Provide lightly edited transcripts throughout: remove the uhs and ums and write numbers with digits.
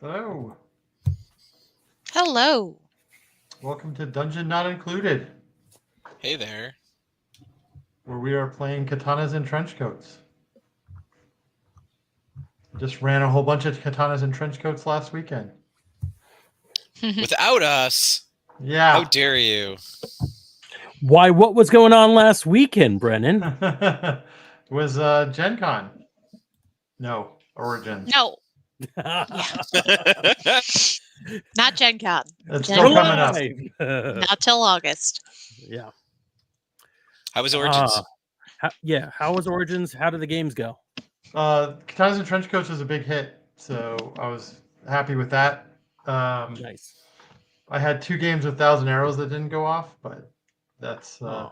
Hello. Hello. Welcome to Dungeon Not Included, Hey there. where we are playing Katanas and Trenchcoats. Just ran a whole bunch of Katanas and Trenchcoats last weekend. Without us, Yeah. how dare you? Why, what was going on last weekend, Brennan? It was Gen Con. No, Origins. No, That's not Gen Con. It's Gen still Con coming up. Not till August. Yeah. How was Origins? How was Origins? How did the games go? Katanas and Trenchcoats was a big hit, so I was happy with that. Nice. I had 2 games with 1,000 arrows that didn't go off, but that's I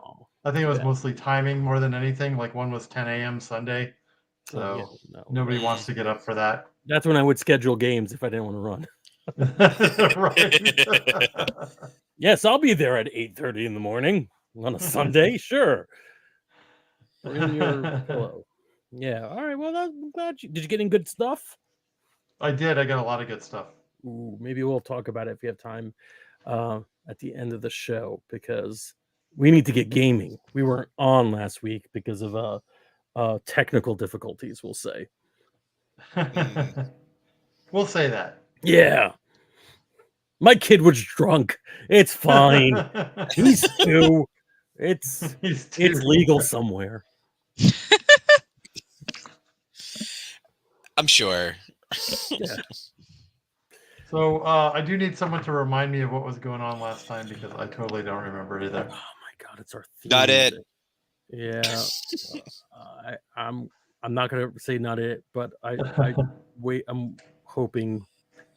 think it was mostly timing more than anything. Like one was 10 a.m. Sunday, so nobody wants to get up for that. That's when I would schedule games if I didn't want to run. Right. Yes, I'll be there at 8:30 in the morning on a Sunday. Sure. Bring your pillow. Yeah. All right. Well, I'm glad did you get in good stuff? I did. I got a lot of good stuff. Ooh, maybe we'll talk about it if you have time at the end of the show, because we need to get gaming. We weren't on last week because of technical difficulties, we'll say. We'll say that. Yeah. My kid was drunk. It's fine. He's 2. It's legal somewhere. I'm sure. Yeah. So I do need someone to remind me of what was going on last time, because I totally don't remember either. Oh my God, it's our theme. Not it. Yeah. I'm not gonna say not it, but I wait. I'm hoping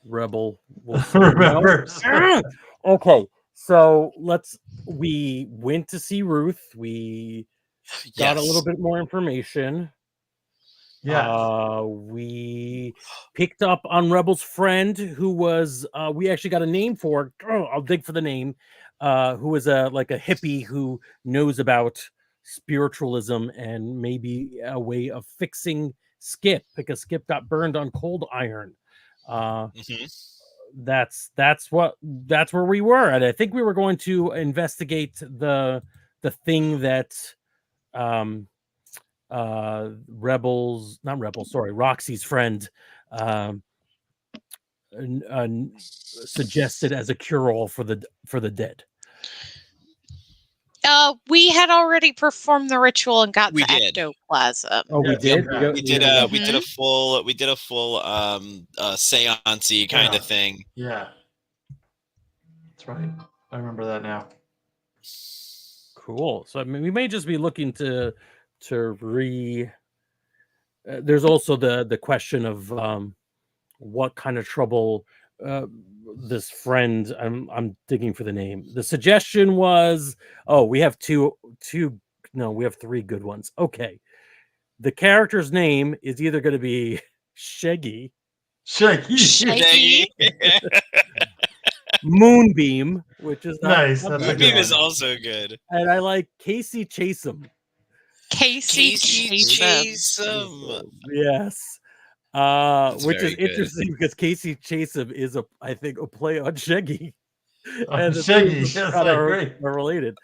Rebel will remember. Okay, so we went to see Ruth. We got a little bit more information. Yeah. We picked up on Rebel's friend, who was we actually got a name for. I'll dig for the name. Who was like a hippie who knows about spiritualism and maybe a way of fixing Skip, because Skip got burned on cold iron. That's where we were, and I think we were going to investigate the thing that Roxy's friend suggested as a cure-all for the dead. We had already performed the ritual and got We the did. ectoplasm. Oh, we did. We did a full seance-y kind of thing. Yeah. That's right. I remember that now. Cool. So I mean, we may just be looking to there's also the question of what kind of trouble this friend. I'm digging for the name. The suggestion was, we have we have 3 good ones. Okay. The character's name is either going to be Shaggy. Moonbeam, which is nice. Moonbeam is also good. And I like Casey Chasem. Casey Chasem. Yes. Which is interesting because Casey Chasem is I think a play on Shaggy. And Shaggy, yes, are related.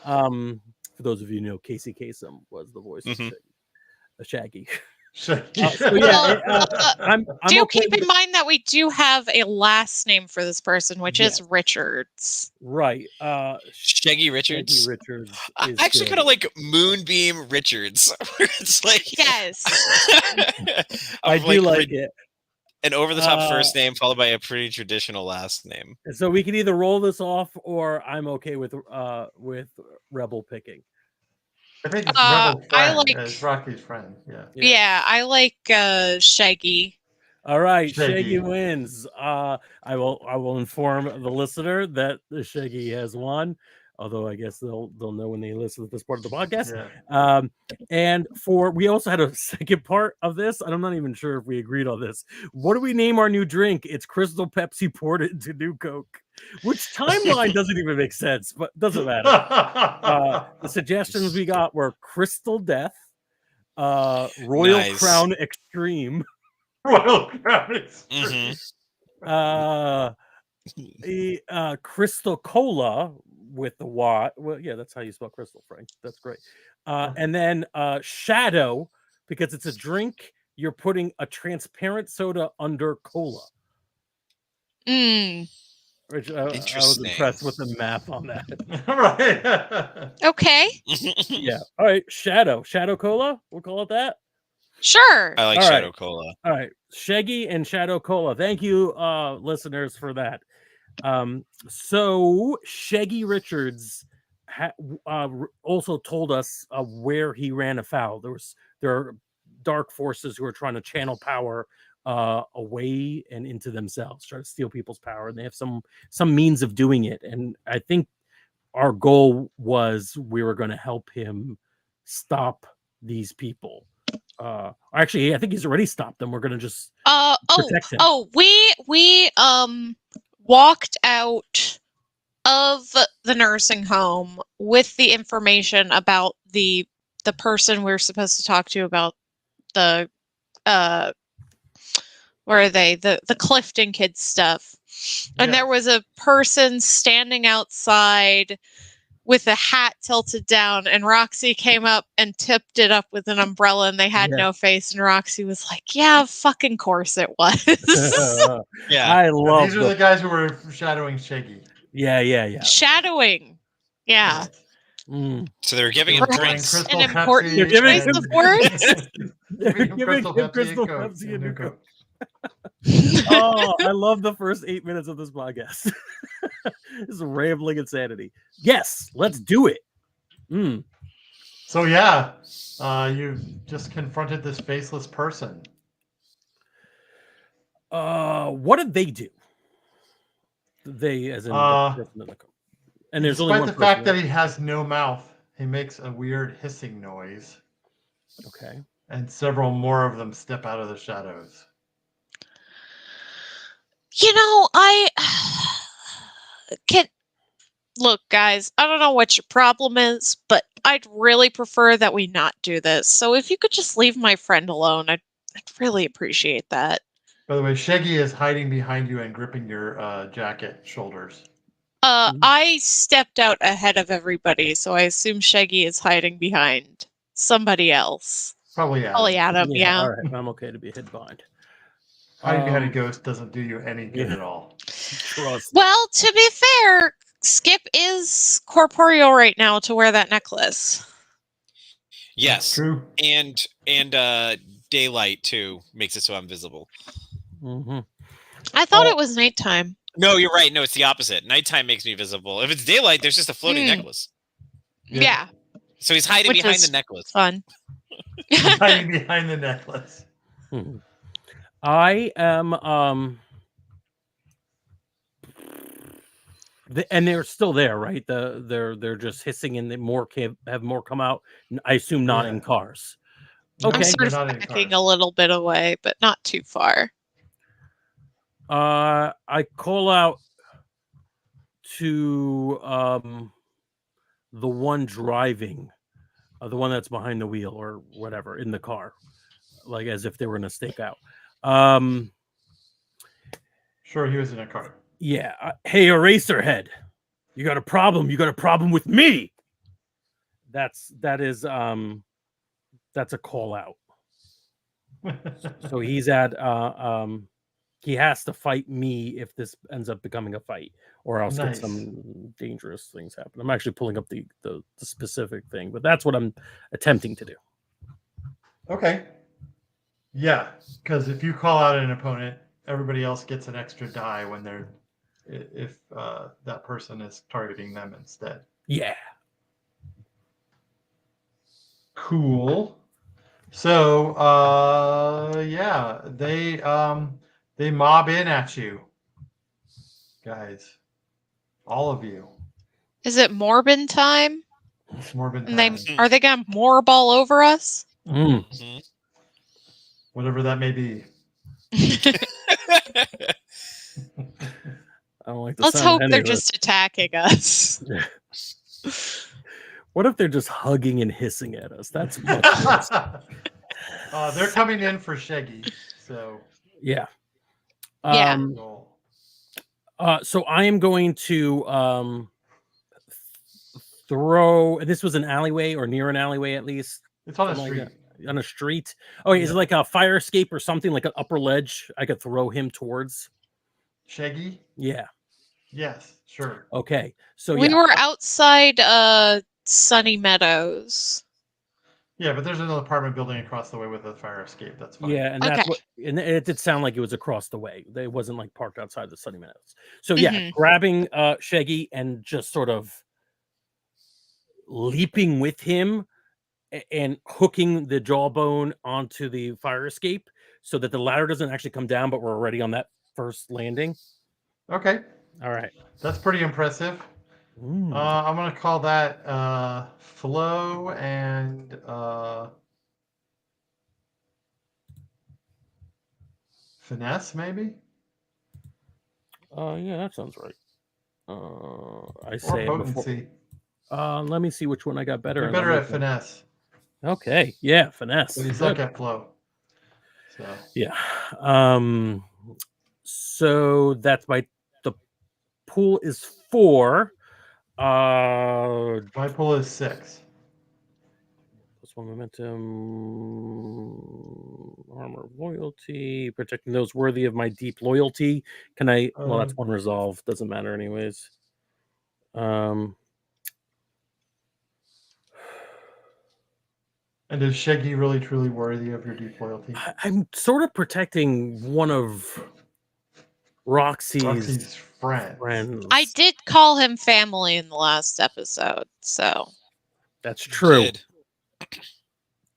For those of you who know, Casey Kasem was the voice of Shaggy. Do I'm okay keep in mind that we do have a last name for this person, which is Richards. Right. Shaggy Richards. Shaggy Richards. I actually kind of like Moonbeam Richards. It's like, yes. I do like it. An over-the-top first name followed by a pretty traditional last name. So we can either roll this off, or I'm okay with Rebel picking. I think it's Rebel's friend. It's Rocky's friend. Yeah, I like Shaggy. All right, Shaggy wins. I will inform the listener that the Shaggy has won. Although I guess they'll know when they listen to this part of the podcast. Yeah. And we also had a second part of this, and I'm not even sure if we agreed on this. What do we name our new drink? It's Crystal Pepsi poured into New Coke, which timeline doesn't even make sense, but doesn't matter. The suggestions we got were Crystal Death, Royal Crown Extreme, Royal Crown Extreme. Crystal Cola with the Y. Well, yeah, that's how you spell crystal, Frank. That's great. And then Shadow, because it's a drink. You're putting a transparent soda under cola. Which I was impressed with the math on that. Right. Okay. Yeah. All right. Shadow Cola. We'll call it that. Sure. I like All Shadow right. Cola. All right. Shaggy and Shadow Cola. Thank you, listeners, for that. So Shaggy Richards also told us where he ran afoul. There are dark forces who are trying to channel power away and into themselves, try to steal people's power, and they have some means of doing it. And I think our goal was we were going to help him stop these people. Actually, I think he's already stopped them. We're going to just protect him. We walked out of the nursing home with the information about the person we were supposed to talk to about the where are they? The Clifton kids stuff. And there was a person standing outside with a hat tilted down, and Roxy came up and tipped it up with an umbrella, and they had no face, and Roxy was like, yeah, fucking course it was. Yeah. I love these are the guys who were shadowing Shaggy. Yeah. Shadowing. Yeah. So they were giving him drinks. An important choice of words. They're giving him Crystal Pepsi and Coke. Oh, I love the first 8 minutes of this podcast. This is rambling insanity. Yes, let's do it. So yeah, you just confronted this faceless person. What did they do? They, as in the person in the coat. And there's only one Despite the fact that he has no mouth, he makes a weird hissing noise. Okay. And several more of them step out of the shadows. You know, look, guys, I don't know what your problem is, but I'd really prefer that we not do this. So if you could just leave my friend alone, I'd really appreciate that. By the way, Shaggy is hiding behind you and gripping your jacket shoulders. I stepped out ahead of everybody, so I assume Shaggy is hiding behind somebody else. Probably Adam. Probably Adam, yeah. All right, I'm okay to be hid behind. Hiding behind a ghost doesn't do you any good at all. Well, to be fair, Skip is corporeal right now to wear that necklace. Yes. That's true. And daylight too makes it so I'm visible. I thought it was nighttime. No, you're right. No, it's the opposite. Nighttime makes me visible. If it's daylight, there's just a floating necklace. Yeah. So he's hiding behind the necklace. Fun. Hiding behind the necklace. I am and they're still there, right? They're just hissing, and have more come out. I assume not in cars. Okay, I'm sort of backing a little bit away, but not too far. I call out to the one driving, the one that's behind the wheel or whatever in the car, like as if they were going to stake out. Sure, he was in a car. Yeah. Hey, Eraserhead, you got a problem? You got a problem with me? That's a call out. So he's at he has to fight me if this ends up becoming a fight, or else get some dangerous things happen. I'm actually pulling up the specific thing, but that's what I'm attempting to do. Okay. Yeah, because if you call out an opponent, everybody else gets an extra die when if that person is targeting them instead. Yeah. Cool. So yeah, they mob in at you, guys, all of you. Is it Morbin time? It's Morbin time. Are they gonna morb all over us? Whatever that may be. I don't like the Let's sound hope of they're any of it. just attacking us. What if they're just hugging and hissing at us? That's much worse. They're coming in for Shaggy, so yeah. So I am going to throw. This was an alleyway or near an alleyway, at least. It's on a Something street. like that. On a street. Oh, is it like a fire escape or something, like an upper ledge I could throw him towards? Shaggy? Yeah. Yes, sure. Okay. So We yeah. were outside Sunny Meadows. Yeah, but there's an apartment building across the way with a fire escape. That's fine. Yeah, and that's what, and it did sound like it was across the way. It wasn't like parked outside the Sunny Meadows. So yeah, grabbing Shaggy and just sort of leaping with him and hooking the jawbone onto the fire escape so that the ladder doesn't actually come down, but we're already on that first landing. Okay. All right. That's pretty impressive. I'm going to call that flow and finesse, maybe? Yeah, that sounds right. I or say potency. Let me see which one I got better. You're better at finesse. Okay, yeah, finesse. But you suck at flow. So yeah. So that's the pool is 4. my pool is 6. Plus 1 momentum, armor of loyalty, protecting those worthy of my deep loyalty. Can I? Well, that's 1 resolve. Doesn't matter anyways. And is Shaggy really truly worthy of your deep loyalty? I'm sort of protecting one of Roxy's friends. I did call him family in the last episode, so that's true.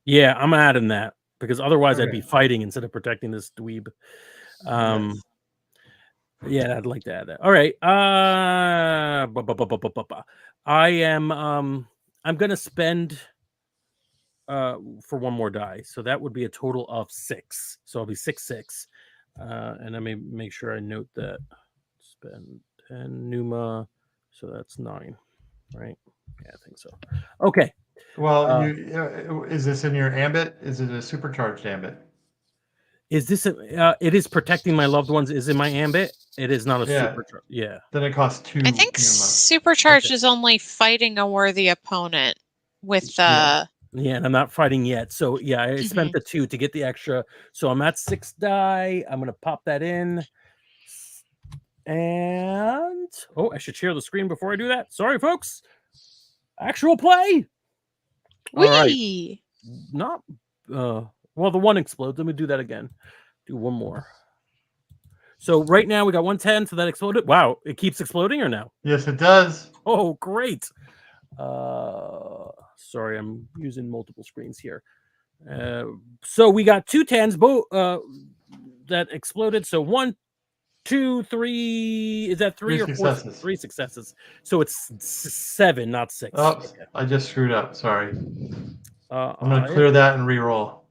Yeah, I'm adding that because otherwise I'd be fighting instead of protecting this dweeb. Yeah, I'd like to add that. All right. I am I'm gonna spend for 1 more die, so that would be a total of 6. So I'll be 6/6. And I may make sure I note that. Spend 10 Numa, so that's 9, right? Yeah, I think so. Okay. Well, is this in your ambit? Is it a supercharged ambit? Is this it is protecting my loved ones is in my ambit? It is not a supercharge. Yeah. Then it costs 2 I think Numa. supercharged is only fighting a worthy opponent with yeah, and I'm not fighting yet. So yeah, I spent the 2 to get the extra. So I'm at 6 die. I'm gonna pop that in. And I should share the screen before I do that. Sorry, folks. Actual play. All right. Not well, the 1 explodes. Let me do that again. Do 1 more. So right now we got 110. So that exploded. Wow, it keeps exploding or no? Yes, it does. Oh, great. Sorry, I'm using multiple screens here. So we got 2 10s, both that exploded. So 1, 2, 3. Is that 3 or 4? Successes. 3 successes. So it's 7, not 6. Oh, okay. I just screwed up. Sorry. I'm gonna clear that and re-roll.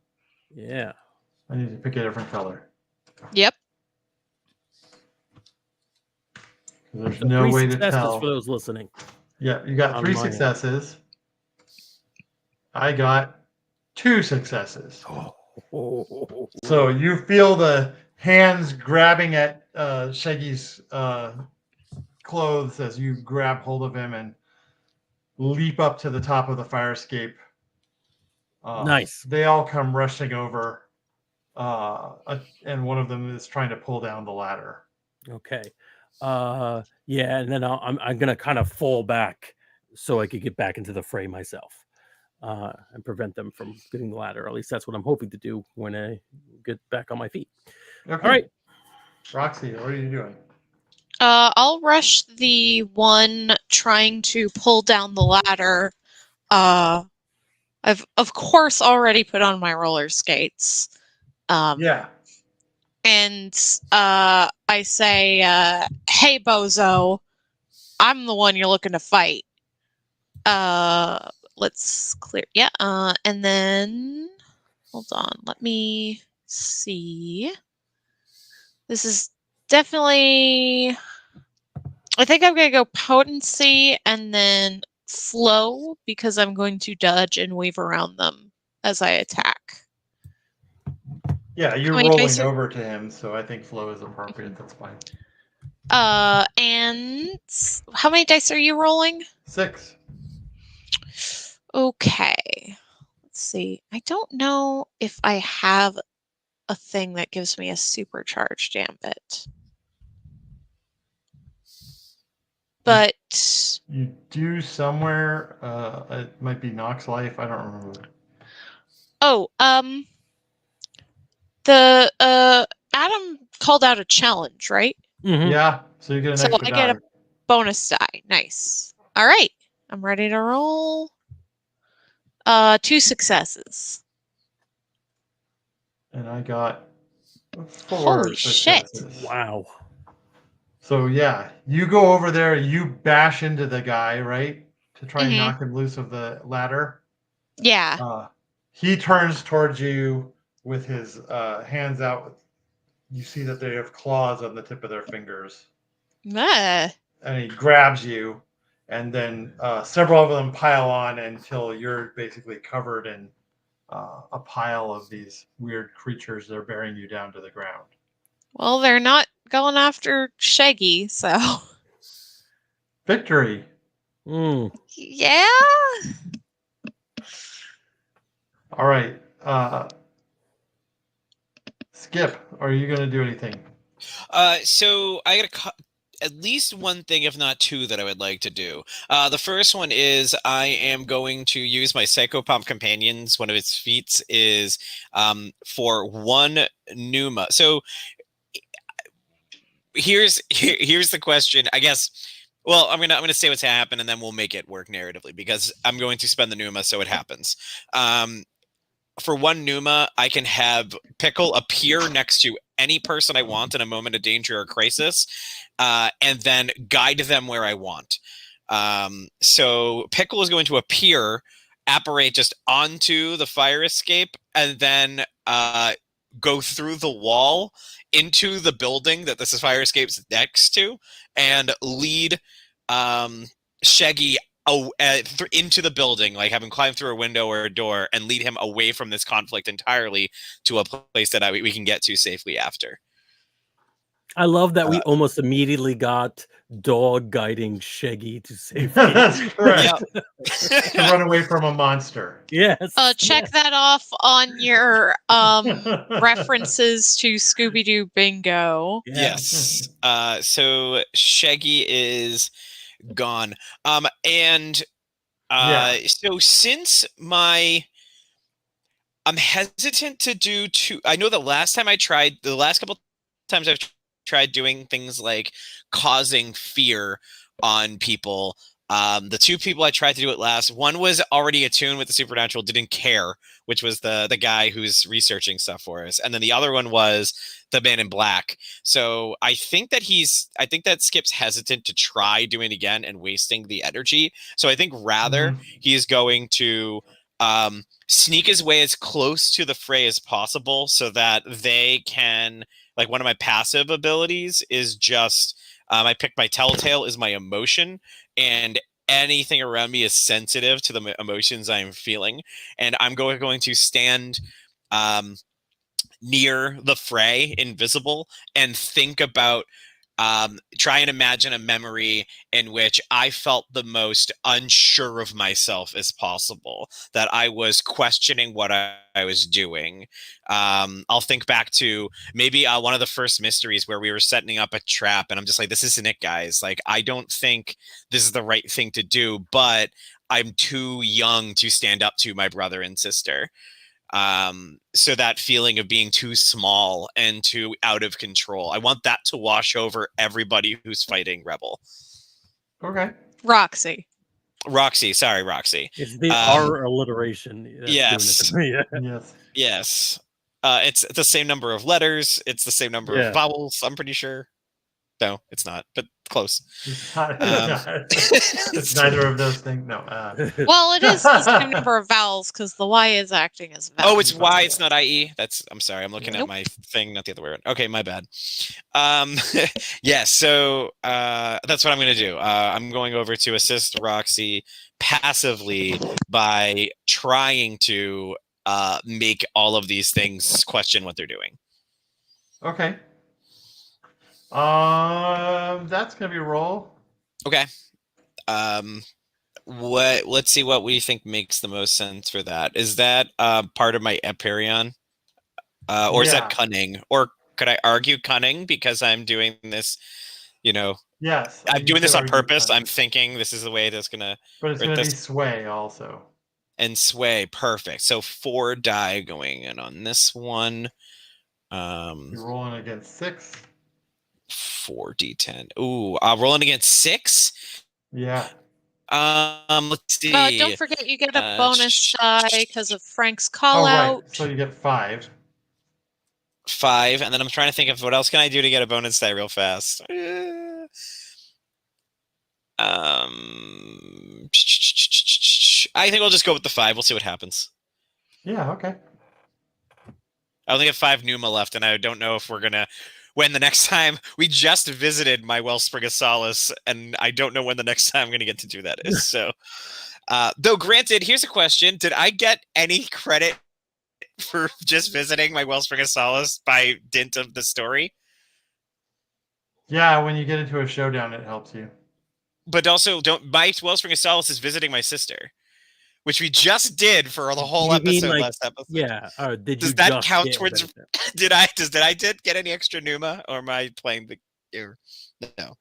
Yeah. I need to pick a different color. Yep. There's no way to tell. For those listening. Yeah, you got 3 successes. I got 2 successes. So you feel the hands grabbing at Shaggy's clothes as you grab hold of him and leap up to the top of the fire escape. Nice. They all come rushing over, and one of them is trying to pull down the ladder. Okay. Yeah, and then I'm gonna kind of fall back so I could get back into the fray myself, and prevent them from getting the ladder. Or at least that's what I'm hoping to do when I get back on my feet. Okay. All right, Roxy, what are you doing? I'll rush the one trying to pull down the ladder. I've of course already put on my roller skates. Yeah. And I say, "Hey, bozo, I'm the one you're looking to fight." Let's clear. Yeah. And then hold on. Let me see. This is definitely. I think I'm gonna go potency and then flow because I'm going to dodge and weave around them as I attack. Yeah, you're rolling over to him, so I think flow is appropriate. That's fine. And how many dice are you rolling? 6. Okay. Let's see. I don't know if I have a thing that gives me a supercharged ambit. But you do somewhere. It might be Nox Life. I don't remember. Oh, the Adam called out a challenge, right? Mm-hmm. Yeah, so you get an So extra I die. get a bonus die. Nice. All right, I'm ready to roll. 2 successes. And I got 4 Holy shit. successes. Wow. So yeah, you go over there, you bash into the guy, right? To try and Mhm. knock him loose of the ladder. Yeah. He turns towards you with his hands out. You see that they have claws on the tip of their fingers. Uh, And he grabs you, and then several of them pile on until you're basically covered in a pile of these weird creatures. They're bearing you down to the ground. well, they're not going after Shaggy, so Victory. yeah. All right. Skip, are you going to do anything? So I got at least one thing, if not two, that I would like to do. The first one is I am going to use my Psychopomp Companions. One of its feats is for 1 Numa. So here's the question, I guess. Well, I'm gonna say what's happened, and then we'll make it work narratively because I'm going to spend the Numa, so it happens. For 1 Numa, I can have Pickle appear next to any person I want in a moment of danger or crisis, and then guide them where I want. So Pickle is going to appear, apparate just onto the fire escape, and then go through the wall into the building that this fire escape's next to, and lead Shaggy into the building, like have him climb through a window or a door, and lead him away from this conflict entirely to a place that we can get to safely after. I love that we almost immediately got dog guiding Shaggy to safety. That's correct. Yep. To run away from a monster. Yes. Check that off on your references to Scooby-Doo Bingo. Yes. So Shaggy is gone. And so since I'm hesitant to do I know the last couple times I've tried doing things like causing fear on people. The 2 people I tried to do it last, one was already attuned with the supernatural, didn't care, which was the guy who's researching stuff for us, and then the other one was the man in black. So I think that Skip's hesitant to try doing it again and wasting the energy. So I think rather he's going to sneak his way as close to the fray as possible so that they can, like, one of my passive abilities is just I pick my telltale is my emotion, and anything around me is sensitive to the emotions I'm feeling, and I'm going to stand near the fray, invisible, and think about try and imagine a memory in which I felt the most unsure of myself as possible, that I was questioning what I was doing. I'll think back to maybe one of the first mysteries where we were setting up a trap, and I'm just like, this isn't it, guys. Like, I don't think this is the right thing to do, but I'm too young to stand up to my brother and sister. So that feeling of being too small and too out of control, I want that to wash over everybody who's fighting Rebel. Okay. Roxy. Sorry, Roxy. It's the R alliteration. Yes. Yes. Yes. It's the same number of letters. It's the same number of vowels, I'm pretty sure. No, it's not, but close. It's neither of those things. No. Well, it is the same number of vowels because the Y is acting as a vowel. Oh, it's Y. It's not IE. I'm sorry. I'm looking at my thing, not the other way around. Okay, my bad. Yeah. So that's what I'm going to do. I'm going over to assist Roxy passively by trying to make all of these things question what they're doing. Okay. That's gonna be a roll. Okay. Let's see, what do you think makes the most sense for that? Is that part of my Eperion? Or is that cunning? Or could I argue cunning because I'm doing this, Yes. I'm doing this on purpose. I'm thinking this is the way that's gonna. But it's gonna be sway also. And sway, perfect. So 4 die going in on this one. You're rolling against 6. 4d10. Ooh, rolling against 6. Yeah. Let's see. Don't forget you get a bonus die because of Frank's call out. Right. So you get 5. 5, and then I'm trying to think of what else can I do to get a bonus die real fast. I think we'll just go with the 5. We'll see what happens. Yeah. Okay. I only have 5 Numa left, and I don't know if we're gonna. When the next time we just visited my Wellspring of Solace, and I don't know when the next time I'm going to get to do that is. So, though granted, here's a question: did I get any credit for just visiting my Wellspring of Solace by dint of the story? Yeah, when you get into a showdown, it helps you. But also, my Wellspring of Solace is visiting my sister, which we just did for the whole episode last episode. Yeah. Does that count towards? Did I get any extra Numa, or am I playing the? No.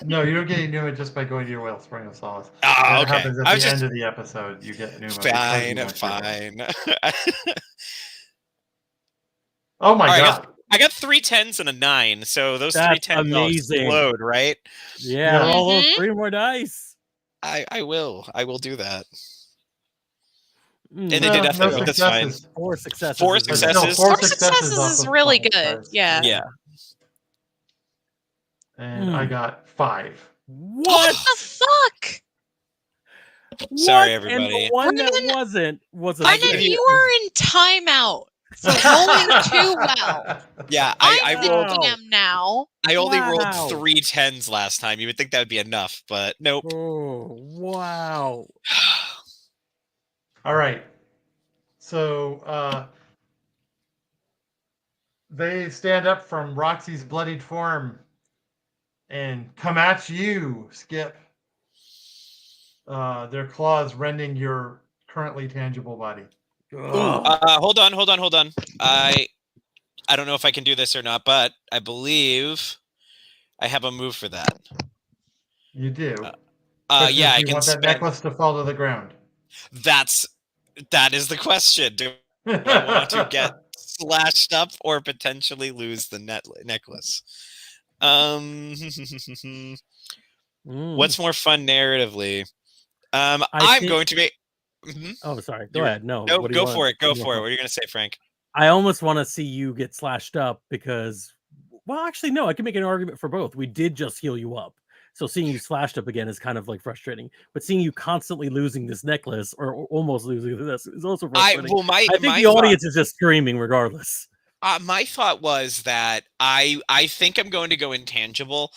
No, you don't get any Numa just by going to your Wellspring of Solace. Oh, okay. That happens at the end of the episode. You get Numa. Fine. Oh my god! I got 3 10s and a 9, so those 3 10s all explode, right? Yeah, roll those 3 more dice. I will do that. And they No, did nothing, but that's fine. 4 successes. 4 successes. No, 4 successes is really good. Cards. Yeah. And I got 5. What the fuck? Sorry, everybody. And the one that wasn't was a. You were in timeout for rolling too well. Yeah, I rolled them now. I only rolled 3 10s last time. You would think that would be enough, but nope. Oh, wow. All right. So they stand up from Roxy's bloodied form and come at you, Skip. Their claws rending your currently tangible body. Hold on. I don't know if I can do this or not, but I believe I have a move for that. You do. Yeah, I can want that necklace to fall to the ground. That is the question. Do I want to get slashed up or potentially lose the necklace? What's more fun narratively? I'm going to be. Oh, sorry. Go ahead. No, go for it. Go for it. What are you going to say, Frank? I almost want to see you get slashed up because, well, actually, no. I can make an argument for both. We did just heal you up, so seeing you slashed up again is kind of like frustrating. But seeing you constantly losing this necklace or almost losing this is also frustrating. I think the audience is just screaming regardless. My thought was that I think I'm going to go intangible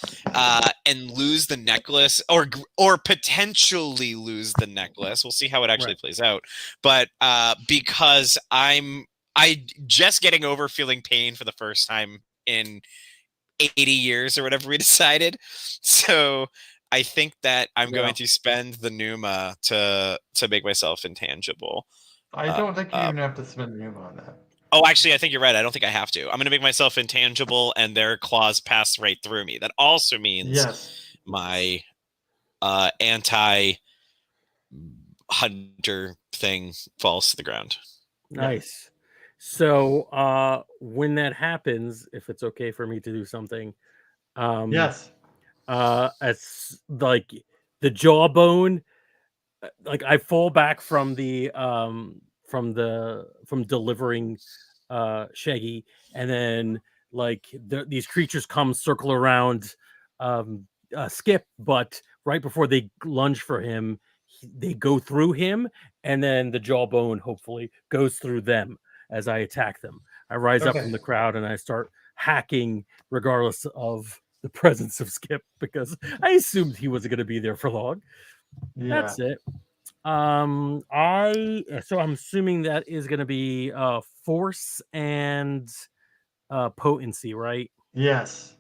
and lose the necklace or potentially lose the necklace. We'll see how it actually plays out. But because I just getting over feeling pain for the first time in 80 years or whatever we decided. So I think that I'm going to spend the Numa to make myself intangible. I don't think you even have to spend Numa on that. Oh, actually, I think you're right. I don't think I have to. I'm going to make myself intangible, and their claws pass right through me. That also means my anti-hunter thing falls to the ground. Nice. So when that happens, if it's okay for me to do something, yes. It's like the jawbone, like I fall back from delivering Shaggy, and then like these creatures come circle around Skip, but right before they lunge for him, they go through him, and then the jawbone hopefully goes through them as I attack them. I rise up from the crowd and I start hacking regardless of the presence of Skip, because I assumed he wasn't going to be there for long. That's it. So I'm assuming that is going to be force and potency, right? Yes.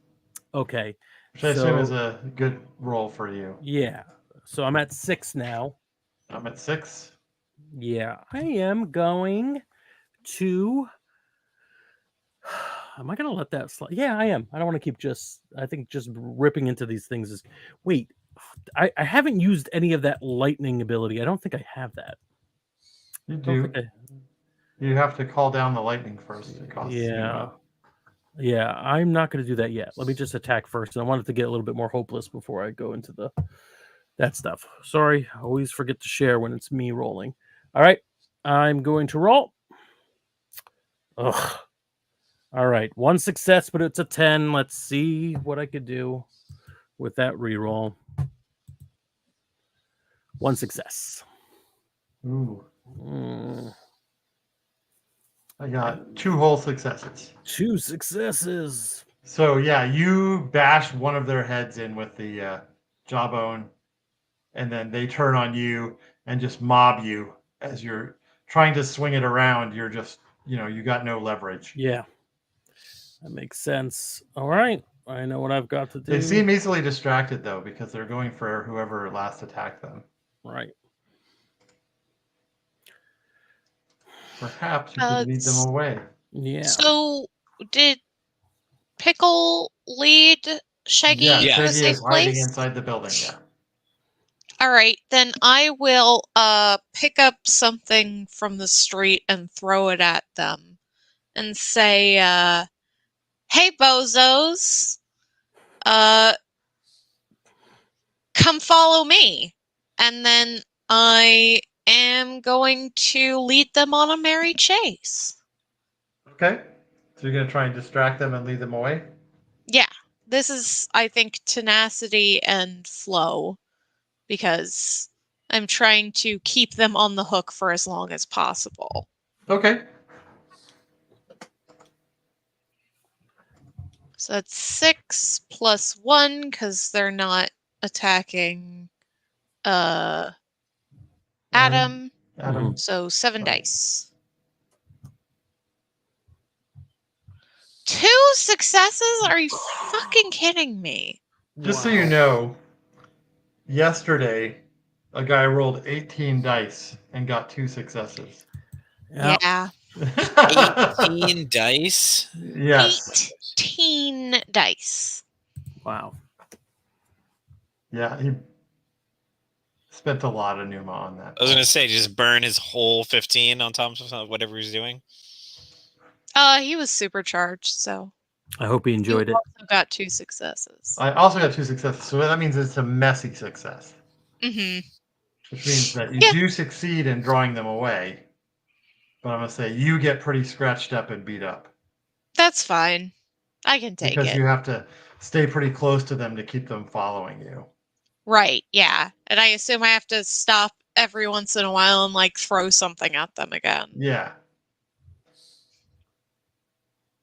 Okay. Which I assume is a good roll for you. Yeah. So I'm at 6 now. I'm at 6. Yeah, I am going to. Am I going to let that slide? Yeah, I am. I don't want to keep I think just ripping into these things is. Wait, I haven't used any of that lightning ability. I don't think I have that. You do. You have to call down the lightning first. It costs you. Yeah, I'm not going to do that yet. Let me just attack first. And I wanted to get a little bit more hopeless before I go into that stuff. Sorry, I always forget to share when it's me rolling. All right, I'm going to roll. Ugh. All right, 1 success, but it's a 10. Let's see what I could do with that reroll. 1 success. Ooh. I got 2 whole successes. 2 successes. So yeah, you bash one of their heads in with the jawbone, and then they turn on you and just mob you as you're trying to swing it around. You're just, you got no leverage. Yeah, that makes sense. All right, I know what I've got to do. They seem easily distracted though, because they're going for whoever last attacked them. Right. Perhaps you could lead them away. Yeah. So, did Pickle lead Shaggy to to a Shaggy safe is hiding place? inside the building, yeah. All right, then I will pick up something from the street and throw it at them and say, hey, bozos, come follow me. And then I am going to lead them on a merry chase. Okay. So you're going to try and distract them and lead them away? Yeah. This is, I think, tenacity and flow, because I'm trying to keep them on the hook for as long as possible. Okay. So that's 6 plus 1, because they're not attacking Adam. So 7 dice. 2 successes? Are you fucking kidding me? Just so you know, yesterday a guy rolled 18 dice and got 2 successes. Yeah. 18 dice? Yes. 18 dice. Wow. Yeah, he spent a lot of Numa on that. I was going to say, just burn his whole 15 on top of whatever he's doing. He was supercharged, so. I hope he enjoyed it. Also got 2 successes. I also got 2 successes, so that means it's a messy success. Mm-hmm. Which means that you do succeed in drawing them away. But I'm going to say you get pretty scratched up and beat up. That's fine. I can take it. Because you have to stay pretty close to them to keep them following you. Right, yeah. And I assume I have to stop every once in a while and, throw something at them again. Yeah.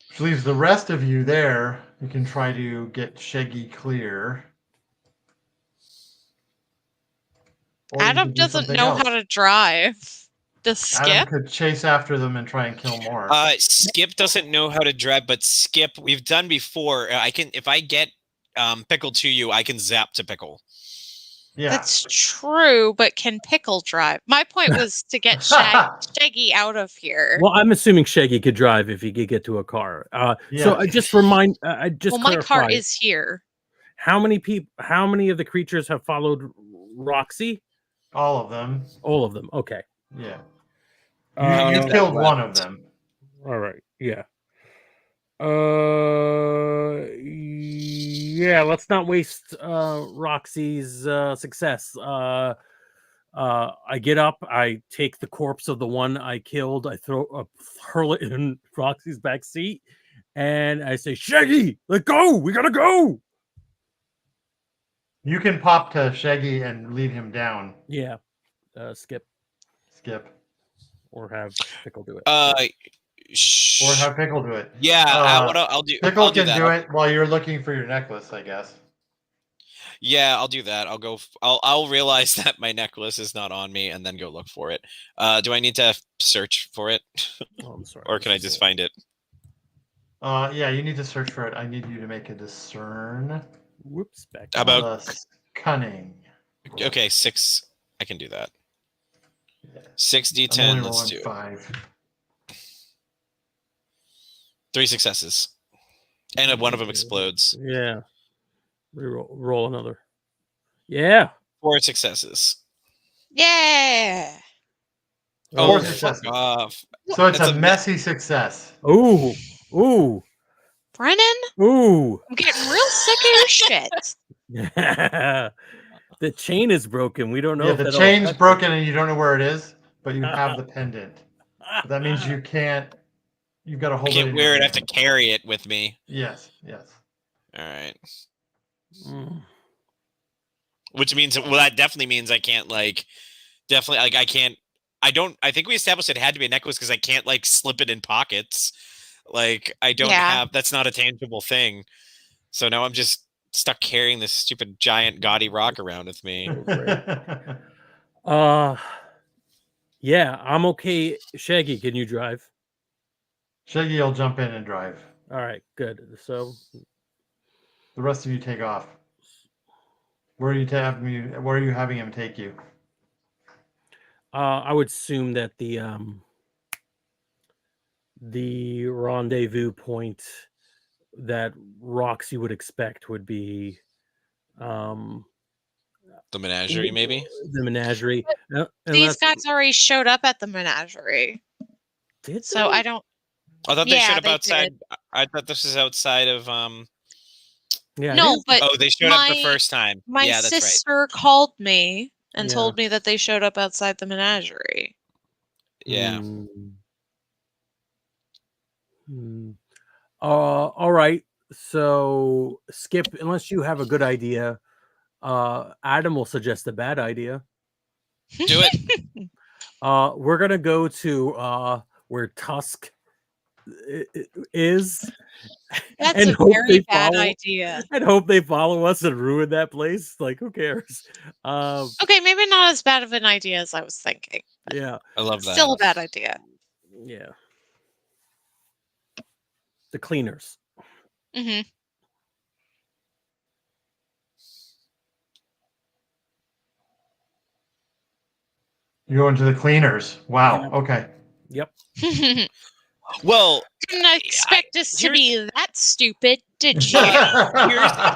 Which leaves the rest of you there. You can try to get Shaggy clear. Adam doesn't know how to drive. Does Skip? Adam could chase after them and try and kill more. Skip doesn't know how to drive, but Skip, we've done before. If I get Pickle to you, I can zap to Pickle. Yeah. That's true, but can Pickle drive? My point was to get Shaggy out of here. Well, I'm assuming Shaggy could drive if he could get to a car. So I just clarify. My car is here. How many of the creatures have followed Roxy? All of them. All of them. Okay. Yeah. You killed one of them. All right. Yeah. Yeah. Let's not waste Roxy's success. I get up. I take the corpse of the one I killed. I hurl it in Roxy's back seat, and I say, "Shaggy, let go. We gotta go." You can pop to Shaggy and lead him down. Yeah. Skip. Or have Pickle do it. Or have Pickle do it. Yeah, I'll do. Pickle can do it while you're looking for your necklace, I guess. Yeah, I'll do that. I'll realize that my necklace is not on me and then go look for it. Do I need to search for it? Oh, I'm sorry. Or can I just find it? Yeah, you need to search for it. I need you to make a discern. Whoops, back. How about cunning? Okay, 6. I can do that. Yeah. 6d10. I'm only Let's rolling do it. 5. 3 successes, and one of them explodes. Yeah. Roll another. Yeah. 4 successes. Yeah. Oh, successes. fuck off. So it's That's a messy success. Ooh. Brennan, Ooh. I'm getting real sick of your shit. The chain is broken. We don't know. Yeah, if the that'll chain's affect broken and you don't know where it is, but you have the pendant. it. But that means you can't. You've got to I hold it can't in wear your it. I have to hand. carry it with me. Yes. All right. Mm. Which means, that definitely means I can't, definitely, I can't. I think we established it had to be a necklace because I can't, slip it in pockets. I don't have. That's not a tangible thing. So now I'm just stuck carrying this stupid giant gaudy rock around with me. Yeah, I'm okay. Shaggy, can you drive? Shaggy will jump in and drive. All right, good. So the rest of you take off. Where are you having him take you? I would assume that the rendezvous point that Roxy would expect would be the menagerie, maybe? The menagerie. These guys already showed up at the menagerie. Did so they? I don't. I thought they showed up outside. Did. I thought this was outside of Yeah. No, but they showed up the first time. My that's sister right. called me and told me that they showed up outside the menagerie. Yeah. All right. So Skip, unless you have a good idea, Adam will suggest a bad idea. Do it. We're gonna go to where Tusk is. That's a very bad idea. And hope they follow us and ruin that place. Who cares? Okay, maybe not as bad of an idea as I was thinking. Yeah, I love that. Still a bad idea. Yeah. The cleaners. Mm-hmm. You're going to the cleaners. Wow. Yeah. Okay. Yep. Well, didn't expect us to be that stupid, did you?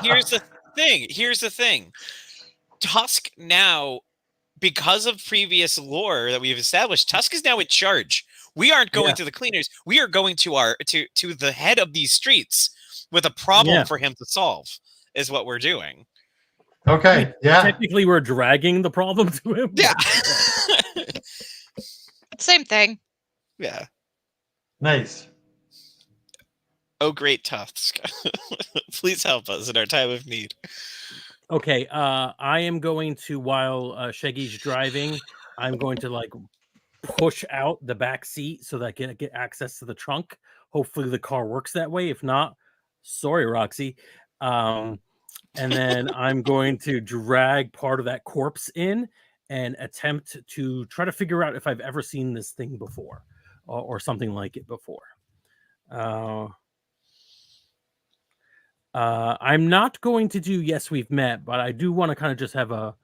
Here's the thing. Here's the thing. Tusk now, because of previous lore that we've established, Tusk is now in charge. We aren't going to the cleaners. We are going to to the head of these streets with a problem for him to solve. Is what we're doing. Okay. Yeah. Technically, we're dragging the problem to him. Yeah. Same thing. Yeah. Nice. Oh, great Tusk. Please help us in our time of need. Okay. I am going to, while Shaggy's driving, I'm going to push out the back seat so that I can get access to the trunk. Hopefully the car works that way. If not, sorry, Roxy. And then I'm going to drag part of that corpse in and attempt to try to figure out if I've ever seen this thing before or something like it before. I'm not going to do yes, we've met, but I do want to kind of just have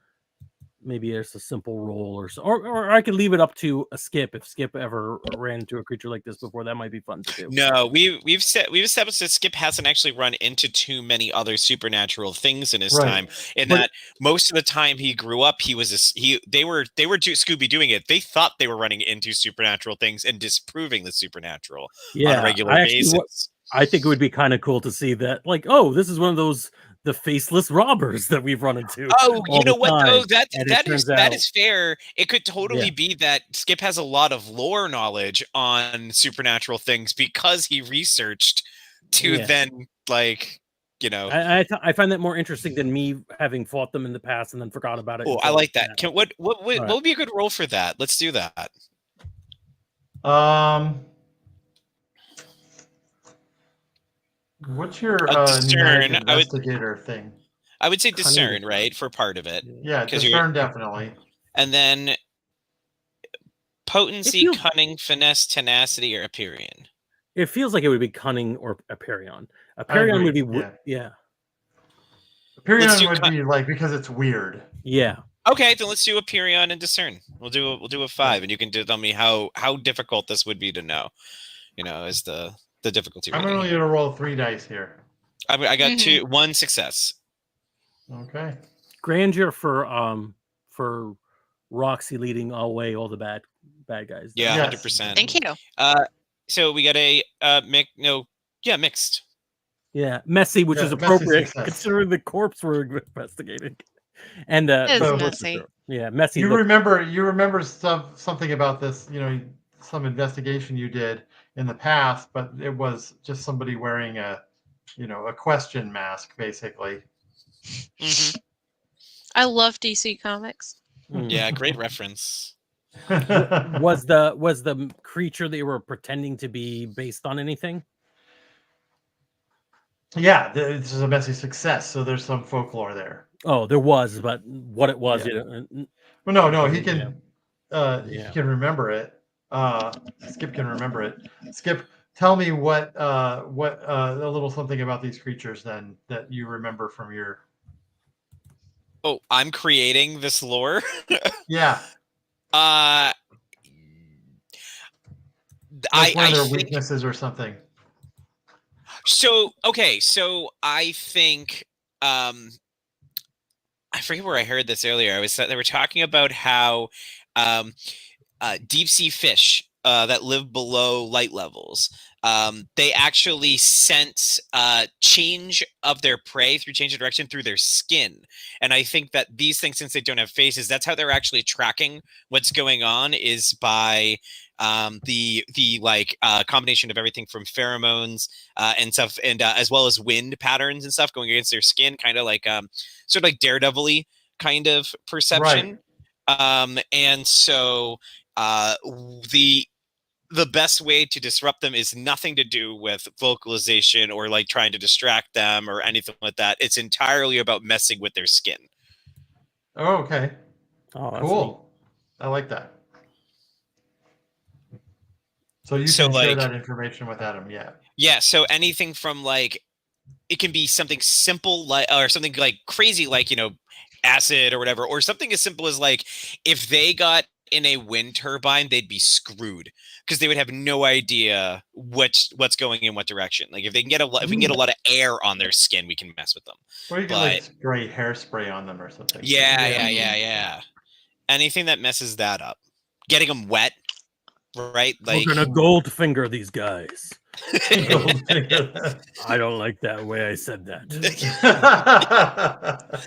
maybe there's a simple roll or I could leave it up to a Skip. If Skip ever ran into a creature like this before, that might be fun to do. No, we've established that Skip hasn't actually run into too many other supernatural things in his time. In that most of the time he grew up, they were Scooby doing it. They thought they were running into supernatural things and disproving the supernatural on a regular basis. I think it would be kind of cool to see that, this is one of those the faceless robbers that we've run into. Oh, you know what though? That is fair. It could totally be that Skip has a lot of lore knowledge on supernatural things because he researched to then I find that more interesting than me having fought them in the past and then forgot about it. Oh, I like that. What would be a good role for that? Let's do that. What's your discern investigator thing? I would say discern, right, for part of it. Yeah, discern definitely. And then potency, cunning, finesse, tenacity, or Aperion. It feels like it would be cunning or Aperion. Aperion would be Aperion would be like because it's weird. Yeah. Okay, then let's do Aperion and Discern. We'll do a 5, and you can tell me how difficult this would be to know. Is the difficulty rating. I'm only going to roll 3 dice here. I got 1 success. Okay. Grandeur for Roxy leading away all the bad guys. Yeah, 100%. Thank you. So we got a mixed. Yeah, messy, which is appropriate considering the corpse we're investigating. And messy. Yeah, messy. You remember something about this, some investigation you did in the past, but it was just somebody wearing a question mask, basically. Mm-hmm. I love DC Comics. Yeah, great reference. Was the creature they were pretending to be based on anything? Yeah, this is a messy success, so there's some folklore there. Oh, there was, but what it was, Well, no, he can. He can remember it. Skip can remember it. Skip, tell me what a little something about these creatures then that you remember from your. Oh, I'm creating this lore. Yeah. Like one of their weaknesses or something. So I think I forget where I heard this earlier. They were talking about how deep sea fish that live below light levels, they actually sense change of their prey through change of direction through their skin. And I think that these things, since they don't have faces, that's how they're actually tracking what's going on, is by the combination of everything from pheromones and stuff, and as well as wind patterns and stuff going against their skin, kind of like sort of like Daredevil-y kind of perception. Right. And so the best way to disrupt them is nothing to do with vocalization or like trying to distract them or anything like that. It's entirely about messing with their skin. Oh, okay. Oh, cool. I like that. So you can share that information with Adam, yeah. Yeah, so anything from like, it can be something simple like, or something like crazy like, acid or whatever, or something as simple as like, if they got in a wind turbine, they'd be screwed because they would have no idea what's going in what direction. Like if we can get a lot of air on their skin, we can mess with them. Or you can like spray hairspray on them or something. Yeah. Anything that messes that up, getting them wet, right? Like we're gonna Goldfinger these guys. I don't like that way I said that.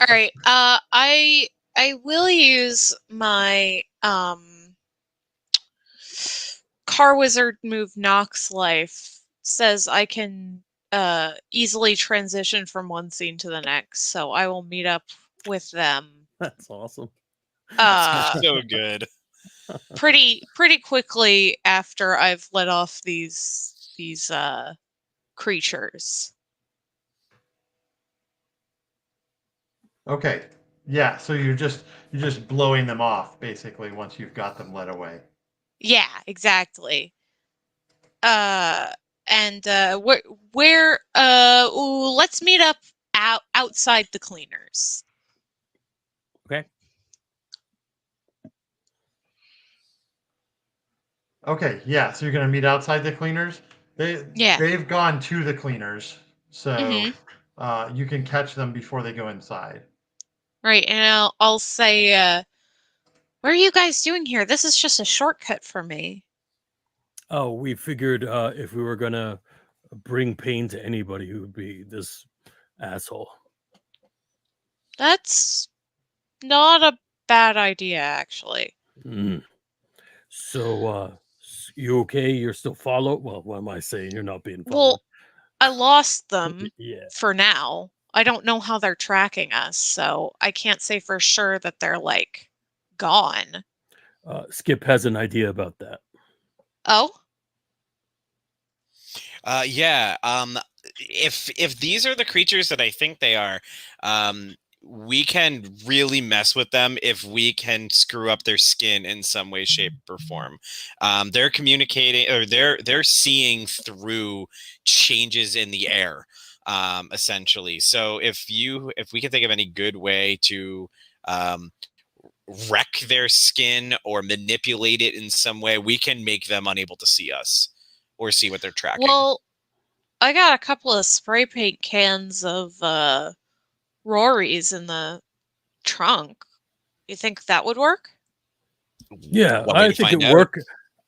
All right. I will use my Car Wizard move. Knox Life says I can easily transition from one scene to the next, so I will meet up with them. That's awesome. So good. Pretty quickly after I've let off these creatures. Okay. Yeah, so you're just blowing them off basically once you've got them led away. Yeah, exactly. And where let's meet up outside the cleaners. Okay. Okay, yeah, so you're going to meet outside the cleaners? They've gone to the cleaners, so you can catch them before they go inside. Right, and I'll say, what are you guys doing here? This is just a shortcut for me. Oh, we figured if we were going to bring pain to anybody, it would be this asshole. That's not a bad idea, actually. So, you okay? You're still followed? Well, what am I saying? You're not being followed. Well, I lost them for now. I don't know how they're tracking us, so I can't say for sure that they're, like, gone. Skip has an idea about that. Oh? Yeah. If these are the creatures that I think they are, we can really mess with them if we can screw up their skin in some way, shape, or form. They're communicating, or they're seeing through changes in the air. essentially. So if we can think of any good way to wreck their skin or manipulate it in some way, we can make them unable to see us or see what they're tracking. Well, I got a couple of spray paint cans of Rory's in the trunk. You think that would work? Yeah, I think it worked.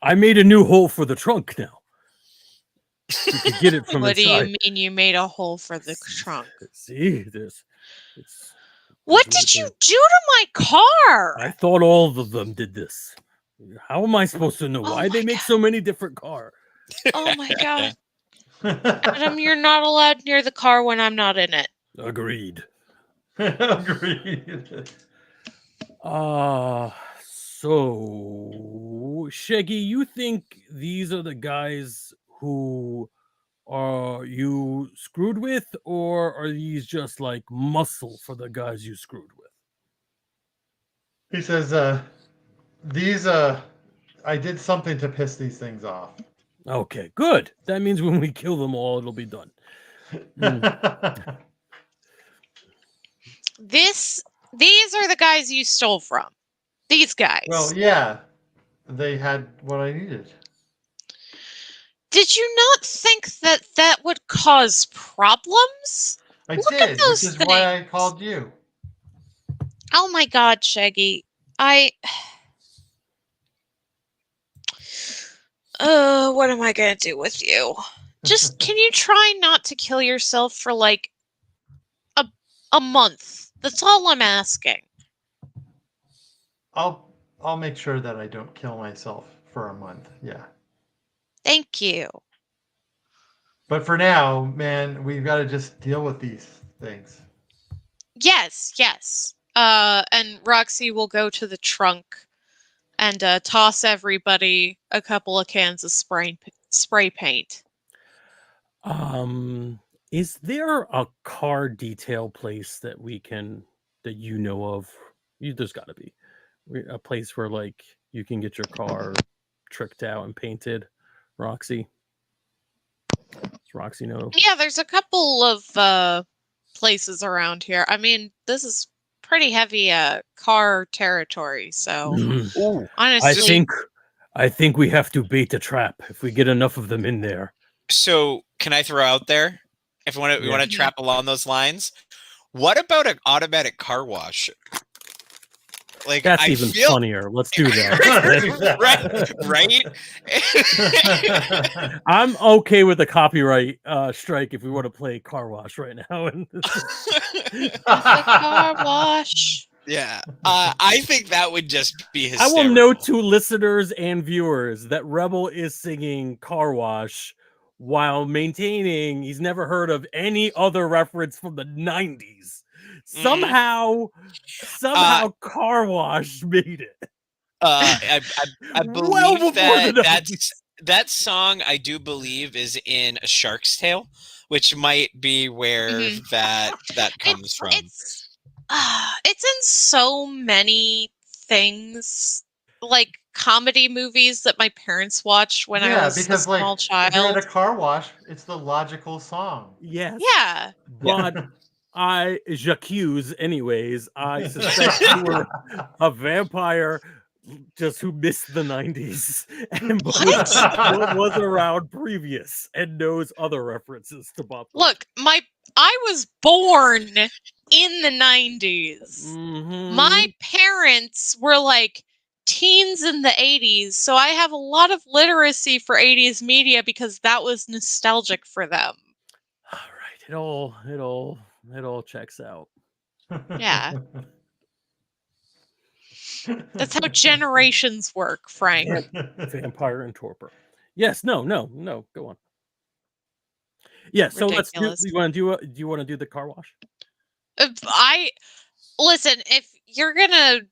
I made a new hole for the trunk now. You can get it from What inside. do you mean you made a hole for the trunk? See, what did you do to my car? I thought all of them did this. How am I supposed to know why they make so many different cars? Oh my god. Adam, you're not allowed near the car when I'm not in it. Agreed. Agreed. So Shaggy, you think these are the guys who are you screwed with, or are these just like muscle for the guys you screwed with? He says, these, I did something to piss these things off. Okay, good. That means when we kill them all, it'll be done. These are the guys you stole from. These guys. Well, yeah. They had what I needed. Did you not think that would cause problems? I Look did, at those which is things. why I called you. Oh my god, Shaggy. What am I gonna do with you? Just can you try not to kill yourself for like a month? That's all I'm asking. I'll make sure that I don't kill myself for a month. Yeah. Thank you. But for now, man, we've got to just deal with these things. Yes. And Roxy will go to the trunk and toss everybody a couple of cans of spray paint. Is there a car detail place that you know of? There's got to be a place where like you can get your car tricked out and painted. Roxy? Does Roxy know? Yeah, there's a couple of places around here. I mean, this is pretty heavy car territory, so honestly, I think we have to bait a trap if we get enough of them in there. So can I throw out there, if we want to trap along those lines, what about an automatic car wash? Like, that's even funnier. Let's do that. right? I'm okay with the copyright strike if we want to play car wash right now. car wash. Yeah, I think that would just be hysterical. I will note to listeners and viewers that Rebel is singing car wash while maintaining he's never heard of any other reference from the 90s. Somehow car wash made it. I believe that song, I do believe, is in A Shark's Tale, which might be where that comes from. It's in so many things, like comedy movies that my parents watched when I was a small child. If you're at a car wash, it's the logical song. Yes. Yeah. But j'accuse anyways. I suspect you were a vampire just who missed the 90s and what was around previous and knows other references to Bob. Look, I was born in the 90s. My parents were like teens in the 80s, so I have a lot of literacy for 80s media because that was nostalgic for them. All right, it all checks out. Yeah. That's how generations work, Frank. Vampire and torpor. Yes, no, go on. Yeah, so let's do you want to do the car wash? Listen, if you're gonna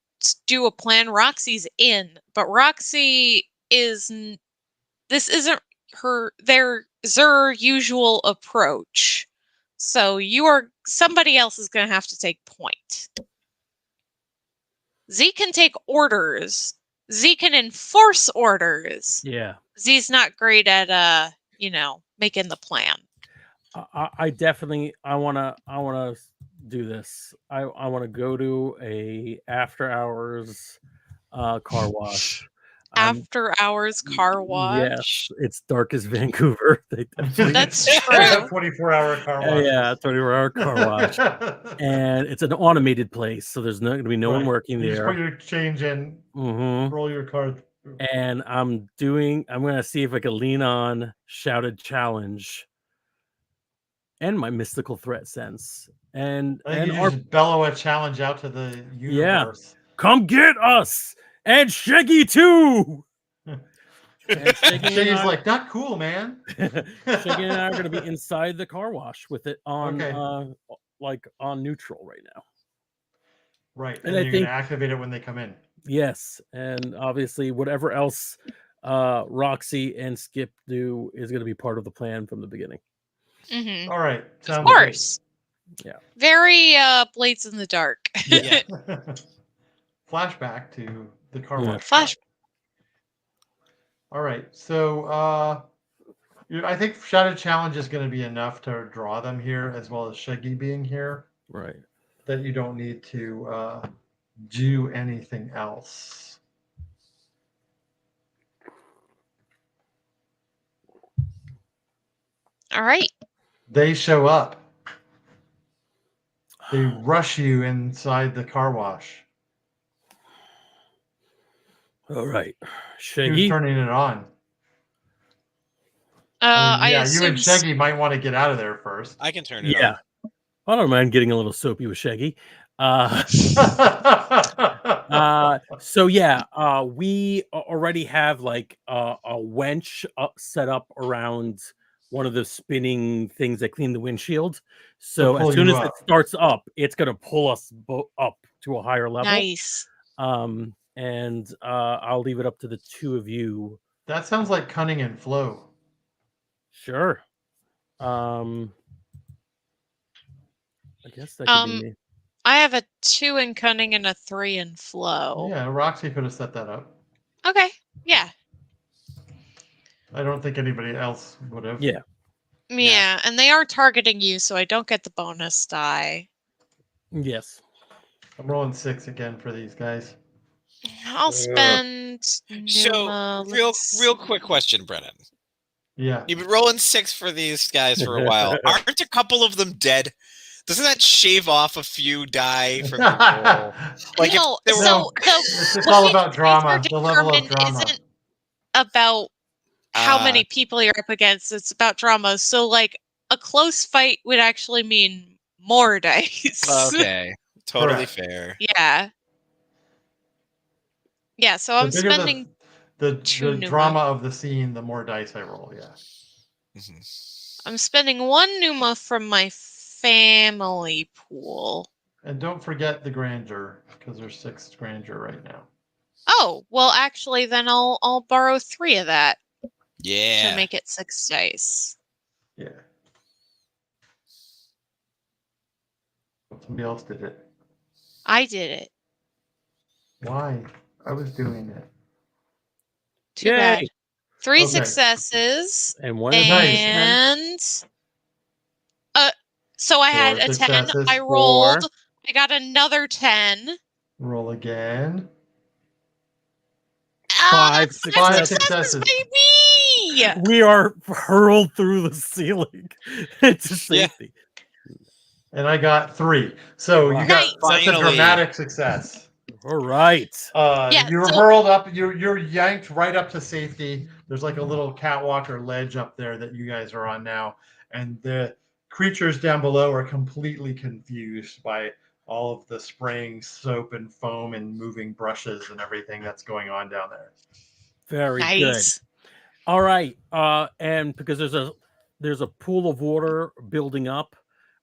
do a plan, Roxy's in, but Roxy isn't their usual approach. So somebody else is gonna have to take point. Z can take orders. Z can enforce orders. Yeah. Z's not great at making the plan. I definitely I wanna do this. I want to go to a after hours car wash. After hours car wash. Yes, it's dark as Vancouver. They That's They have true. 24-hour car washes. yeah, 24-hour car wash, and it's an automated place, so there's not going to be no one working You there. just put your change in, roll your card through. And I'm going to see if I can lean on shouted challenge and my mystical threat sense. And I think you just bellow a challenge out to the universe. Come get us and Shaggy too. And Shaggy's like, not cool, man. Shaggy and I are going to be inside the car wash with it on like on neutral right now. Right, and you're going to activate it when they come in. Yes, and obviously whatever else Roxy and Skip do is going to be part of the plan from the beginning. Mm-hmm. All right, of course. Good. Yeah, very Blades in the Dark. Yeah. Flashback to the car wash. Flash. All right, so I think shouted challenge is going to be enough to draw them here, as well as Shaggy being here. Right. That you don't need to do anything else. All right. They show up. They rush you inside the car wash. All right, Shaggy. Who's turning it on? You and Shaggy might want to get out of there first. I can turn it on. I don't mind getting a little soapy with Shaggy. So yeah, we already have like a wench set up around one of the spinning things that clean the windshield. So as soon as it starts up, it's gonna pull us up to a higher level. Nice. And I'll leave it up to the two of you. That sounds like cunning and flow. Sure. I guess that could be me. I have a 2 in cunning and a 3 in flow. Yeah, Roxy could have set that up. Okay. Yeah. I don't think anybody else would have. Yeah, and they are targeting you, so I don't get the bonus die. Yes. I'm rolling 6 again for these guys. I'll spend. So, real quick question, Brennan. Yeah. You've been rolling 6 for these guys for a while. Aren't a couple of them dead? Doesn't that shave off a few die from your roll? Like no, it's just all about drama. The level of drama isn't about how many people you're up against. It's about drama. So, like, a close fight would actually mean more dice. Okay, totally fair. Yeah. Yeah, so I'm spending the drama of the scene. The more dice I roll, I'm spending 1 Numa from my family pool. And don't forget the grandeur, because there's 6 grandeur right now. Oh, well, actually, then I'll borrow 3 of that. Yeah. To make it 6 dice. Yeah. Somebody else did it. I did it. Why? I was doing it. Too bad. 3 successes. And 1 is so I had a 10. I rolled. 4. I got another 10. Roll again. 5 successes. Baby! We are hurled through the ceiling into safety. And I got 3. So you got that's a dramatic success. All right. You're hurled up. You're yanked right up to safety. There's like a little catwalk or ledge up there that you guys are on now, and the creatures down below are completely confused by all of the spraying soap and foam and moving brushes and everything that's going on down there. Very good. All right. And because there's a pool of water building up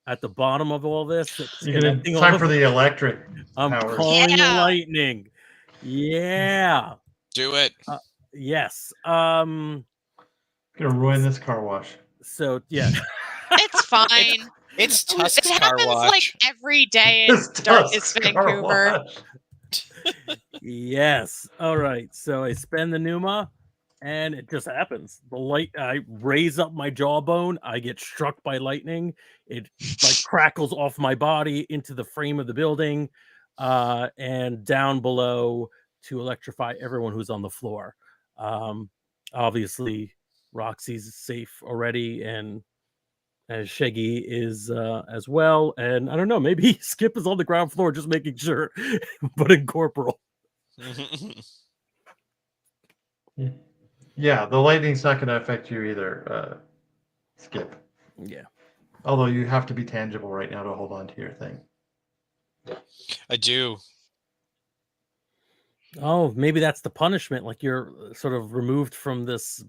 at the bottom of all this. Time for the electric. I'm calling the lightning. Yeah. Do it. Yes. Gonna ruin this car wash. So yeah. It's fine. It's Tusk's It car happens wash. like every day in darkest Vancouver. Yes. All right. So I spend the Numa. and it just happens. The light, I raise up my jawbone, I get struck by lightning. It like crackles off my body into the frame of the building, and down below to electrify everyone who's on the floor. Obviously, Roxy's safe already, and as Shaggy is as well. And I don't know, maybe Skip is on the ground floor just making sure, but in corporal. Yeah, the lightning's not going to affect you either, Skip. Yeah. Although you have to be tangible right now to hold on to your thing. I do. Oh, maybe that's the punishment. Like you're sort of removed from this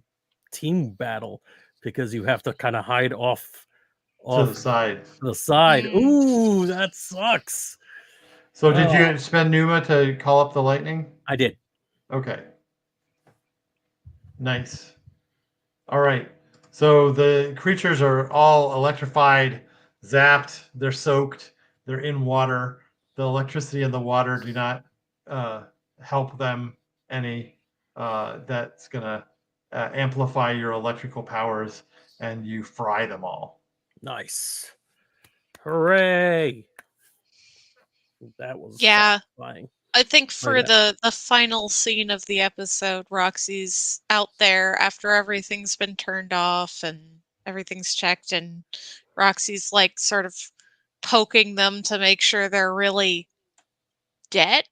team battle because you have to kind of hide off To the side. The side. Ooh, that sucks. So did you spend Numa to call up the lightning? I did. Okay. Nice. All right. So the creatures are all electrified, zapped, they're soaked, they're in water. The electricity and the water do not help them any. That's going to amplify your electrical powers, and you fry them all. Nice. Hooray. That was satisfying. I think for the final scene of the episode, Roxy's out there after everything's been turned off and everything's checked, and Roxy's like sort of poking them to make sure they're really dead.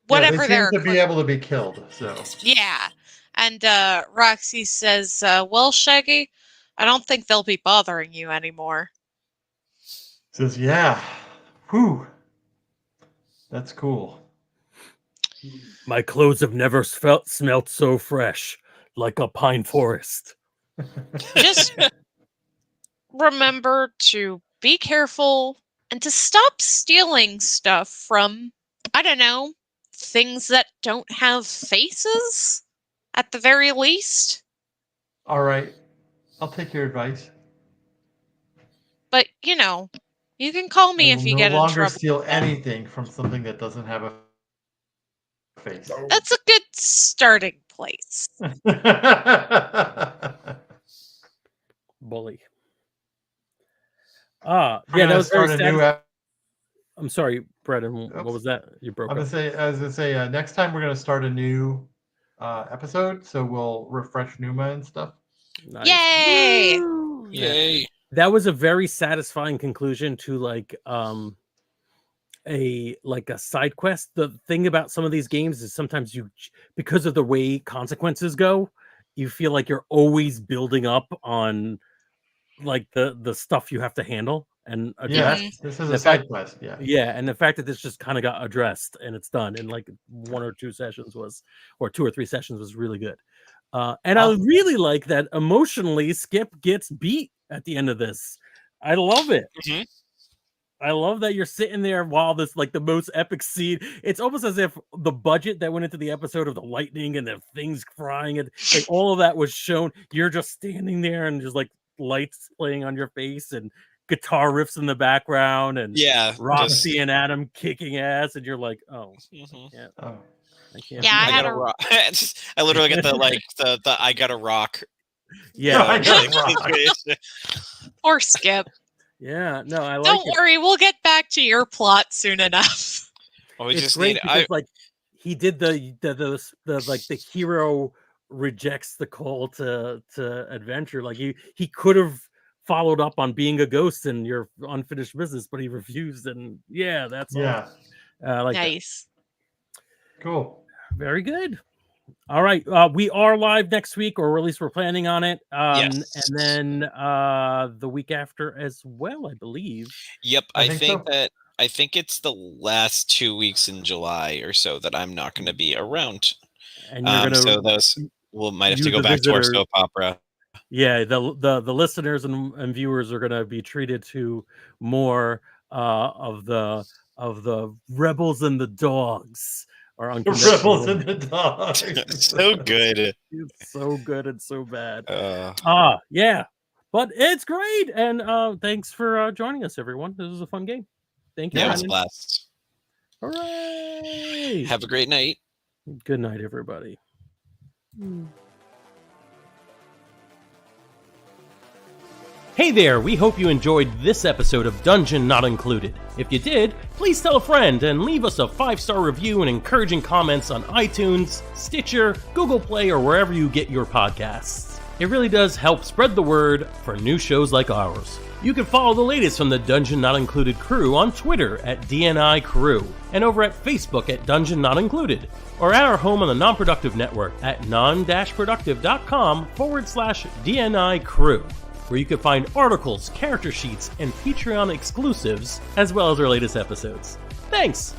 Whatever they seem to be able to be killed. So yeah, and Roxy says, "Well, Shaggy, I don't think they'll be bothering you anymore." Says, "Yeah, whew, that's cool. My clothes have never smelt so fresh, like a pine forest." Just remember to be careful and to stop stealing stuff from, I don't know, things that don't have faces, at the very least. All right, I'll take your advice. But, you know, you can call me if you get in trouble. No longer steal anything from something that doesn't have a face. That's a good starting place. Bully. Yeah, that was very sad. I'm sorry, Brendan. What was that? You broke up. I was gonna say, next time we're gonna start a new episode, so we'll refresh Numa and stuff. Nice. Yay! Woo! Yay! That was a very satisfying conclusion to like a side quest. The thing about some of these games is sometimes you, because of the way consequences go, you feel like you're always building up on like the stuff you have to handle and address. Yeah, this is a side quest. Yeah, and the fact that this just kind of got addressed and it's done in like 1 or 2 sessions or 2 or 3 sessions was really good. And I really like that emotionally Skip gets beat at the end of this. I love it. Mm-hmm. I love that you're sitting there while this like the most epic scene. It's almost as if the budget that went into the episode of the lightning and the things frying and like all of that was shown. You're just standing there and just like lights playing on your face and guitar riffs in the background and Roxy and Adam kicking ass, and you're like, oh, mm-hmm. I can't. Yeah, I gotta rock. I literally get the I gotta rock. Yeah, I gotta rock. Or Skip. Yeah, no, I like Don't it. worry, we'll get back to your plot soon enough. Well, we it's just great need because like he did the like the hero rejects the call to adventure. Like he could have followed up on being a ghost in your unfinished business, but he refused. And yeah, that's awesome. Like nice. That. Cool. Very good. All right. We are live next week, or at least we're planning on it. Yes. And then the week after as well, I believe. Yep. I think it's the last 2 weeks in July or so that I'm not going to be around. And you're gonna so those might have to go back to our soap opera. Yeah, the listeners and viewers are going to be treated to more of the Rebels and the Dogs. Or Rebels and the Dogs. So good. It's so good and so bad. Yeah. But it's great. And thanks for joining us, everyone. This was a fun game. Thank you. Yeah, it was a blast. Hooray! Have a great night. Good night, everybody. Hey there, we hope you enjoyed this episode of Dungeon Not Included. If you did, please tell a friend and leave us a 5-star review and encouraging comments on iTunes, Stitcher, Google Play, or wherever you get your podcasts. It really does help spread the word for new shows like ours. You can follow the latest from the Dungeon Not Included crew on Twitter at DNI Crew, and over at Facebook at Dungeon Not Included, or at our home on the Non-Productive Network at Non-Productive.com/DNI Crew, where you can find articles, character sheets, and Patreon exclusives, as well as our latest episodes. Thanks!